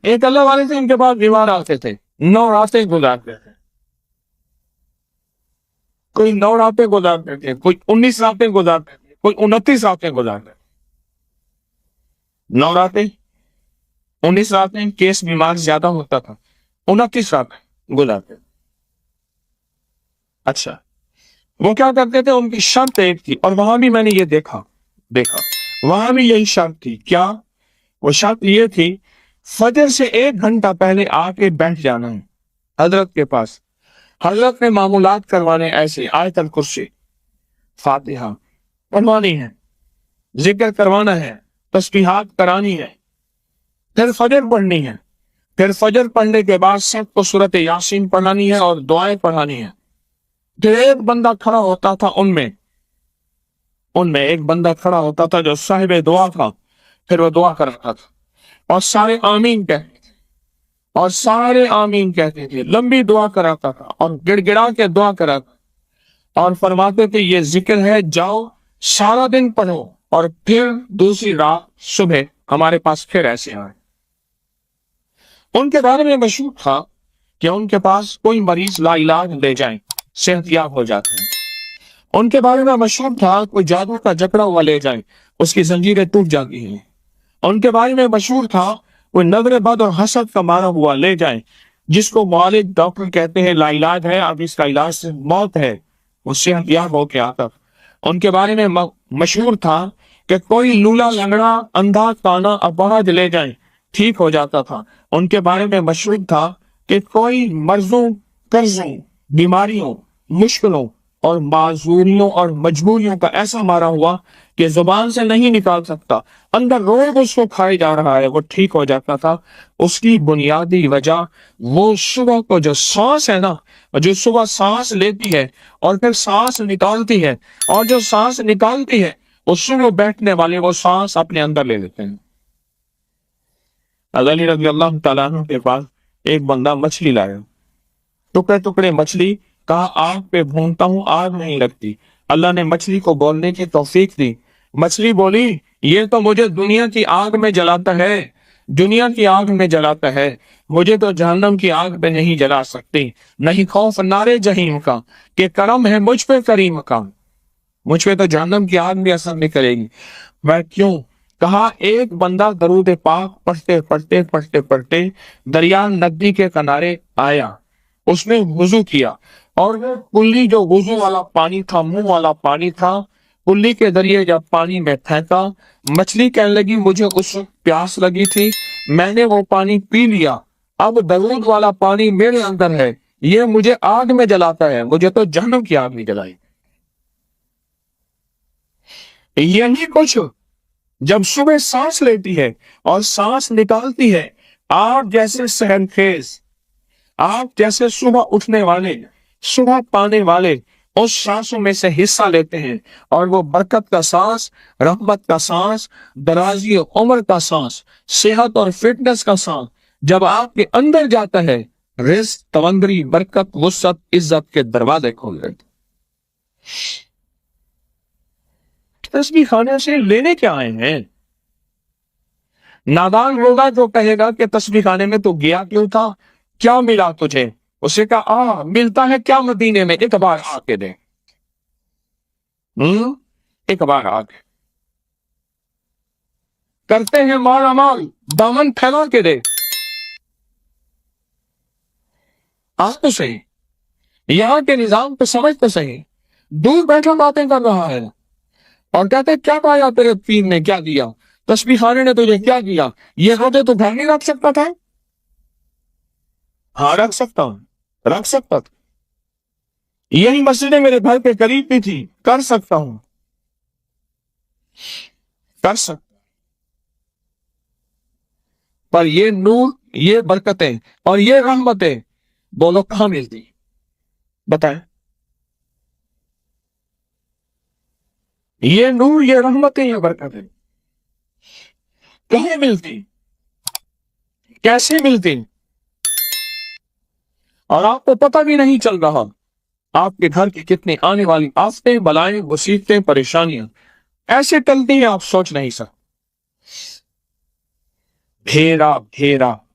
ایک اللہ والے تھے، ان کے پاس بیمار آتے تھے، 9 راتیں گزارتے تھے، کوئی 9 راتیں گزارتے تھے، کوئی 19 راتیں گزارتے تھے، کوئی 29 راتیں گزارتے تھے۔ 9 راتیں، 19 راتیں، کیس بیمار زیادہ ہوتا تھا، 29 راتیں گزارتے تھے۔ اچھا، وہ کیا کرتے تھے؟ ان کی شرط ایک تھی، اور وہاں بھی میں نے یہ دیکھا وہاں بھی یہی شرط تھی۔ کیا وہ شرط؟ یہ تھی فجر سے 1 گھنٹہ پہلے آ کے بیٹھ جانا ہے حضرت کے پاس۔ حضرت نے معمولات کروانے ایسے، آیت الکرسی، فاتحہ پڑھوانی ہے، ذکر کروانا ہے، تسبیحات کرانی ہے، پھر فجر پڑھنی ہے، پھر فجر پڑھنے کے بعد سب کو سورۃ یاسین پڑھانی ہے اور دعائیں پڑھانی ہے۔ پھر ایک بندہ کھڑا ہوتا تھا ان میں ایک بندہ کھڑا ہوتا تھا جو صاحب دعا تھا، پھر وہ دعا کرتا تھا اور سارے آمین کہتے تھے، اور سارے آمین کہتے تھے، لمبی دعا کراتا تھا اور گڑ گڑا کے دعا کراتا، اور فرماتے تھے یہ ذکر ہے، جاؤ سارا دن پڑھو اور پھر دوسری رات صبح ہمارے پاس پھر ایسے آئے۔ ان کے بارے میں مشہور تھا کہ ان کے پاس کوئی مریض لا علاج لے جائیں، صحت یاب ہو جاتے ہیں۔ ان کے بارے میں مشہور تھا کوئی جادو کا جکڑا ہوا لے جائیں، اس کی زنجیریں ٹوٹ جاتی ہیں۔ ان کے بارے میں مشہور تھا کوئی نظر بد اور حسد کا مارا ہوا لے جائیں، جس کو معالج ڈاکٹر کہتے ہیں لا علاج ہے، اب اس کا علاج سے موت ہے، وہ صحت یاب ہو کے آتا۔ ان کے بارے میں مشہور تھا کہ کوئی لولا لنگڑا اندھا کانا اپاہج لے جائیں، ٹھیک ہو جاتا تھا۔ ان کے بارے میں مشہور تھا کہ کوئی مرضوں، قرضوں، بیماریوں، مشکلوں اور معذوریوں اور مجبوریوں کا ایسا مارا ہوا کہ زبان سے نہیں نکال سکتا، اندر روز اس کو کھائے جا رہا ہے، وہ ٹھیک ہو جاتا تھا۔ اس کی بنیادی وجہ وہ صبح کو جو سانس ہے نا، جو صبح سانس لیتی ہے اور پھر سانس نکالتی ہے، اور جو سانس نکالتی ہے وہ صبح بیٹھنے والے وہ سانس اپنے اندر لے لیتے ہیں۔ علی رضی اللہ تعالیٰ عنہ کے پاس ایک بندہ مچھلی لایا، ٹکڑے ٹکڑے مچھلی، کہا آگ پہ بھونتا ہوں، آگ نہیں لگتی۔ اللہ نے مچھلی کو بولنے کی توفیق دی۔ مچھلی بولی یہ تو مجھے دنیا کی آگ میں جلاتا ہے، دنیا کی آگ میں جلاتا ہے، مجھے تو جہنم کی آگ پہ نہیں جلا سکتی، نہیں خوف نارے جہیم کا کہ کرم ہے مجھ پہ کریم کا، مجھ پہ تو جہنم کی آگ بھی اثر نہیں کرے گی۔ میں کیوں؟ کہا ایک بندہ درود پاک پڑھتے دریا ندی کے کنارے آیا، اس نے وضو کیا، اور وہ کلی جو وضو والا پانی تھا، منہ والا پانی تھا، کلی کے ذریعے جب پانی میں پھینکا، مچھلی کہنے لگی مجھے اس وقت پیاس لگی تھی، میں نے وہ پانی پی لیا، اب درود والا پانی میرے اندر ہے، یہ مجھے آگ میں جلاتا ہے، مجھے تو جہنم کی آگ نہیں جلائی۔ یہی کچھ جب صبح سانس لیتی ہے اور سانس نکالتی ہے، آپ جیسے سحر خیز، آپ جیسے صبح اٹھنے والے، صبح پانے والے اس سانسوں میں سے حصہ لیتے ہیں، اور وہ برکت کا سانس، رحمت کا سانس، درازی عمر کا سانس، صحت اور فٹنس کا سانس جب آپ کے اندر جاتا ہے، رزق، تمندری، برکت، وسعت، عزت کے دروازے کھول دیتے۔ تسبیح خانے سے لینے کیا آئے ہیں؟ نادان ہوگا جو کہے گا کہ تسبیح خانے میں تو گیا کیوں تھا، کیا ملا تجھے؟ اسے کہا ملتا ہے کیا مدینے میں، ایک بار آ کے دے، ایک بار آ کے کرتے ہیں مال مال، دامن پھیلا کے دے، آ تو صحیح، یہاں کے نظام پہ سمجھ تو صحیح، دور بیٹھا باتیں کر رہا ہے اور کہتے کیا پایا تیرے پیر نے، کیا دیا، تسبیح خانے نے تجھے کیا دیا، یہ روٹے تو گھر نہیں رکھ سکتا تھا؟ ہاں رکھ سکتا ہوں، رکھ سکتا تھا، یہی مسجد میرے گھر کے قریب بھی تھی، کر سکتا ہوں، کر سکتا، پر یہ نور، یہ برکتیں اور یہ رحمتیں بولو کہاں ملتی؟ بتائیں، یہ نور، یہ رحمتیں، یہ برکتیں کہاں ملتی، کیسے ملتی؟ اور آپ کو پتہ بھی نہیں چل رہا آپ کے گھر کی کتنی آنے والی آفتیں، بلائیں، مصیبتیں، پریشانیاں ایسے ٹلتی ہیں آپ سوچ نہیں سکتے۔ بھیرا بھیرا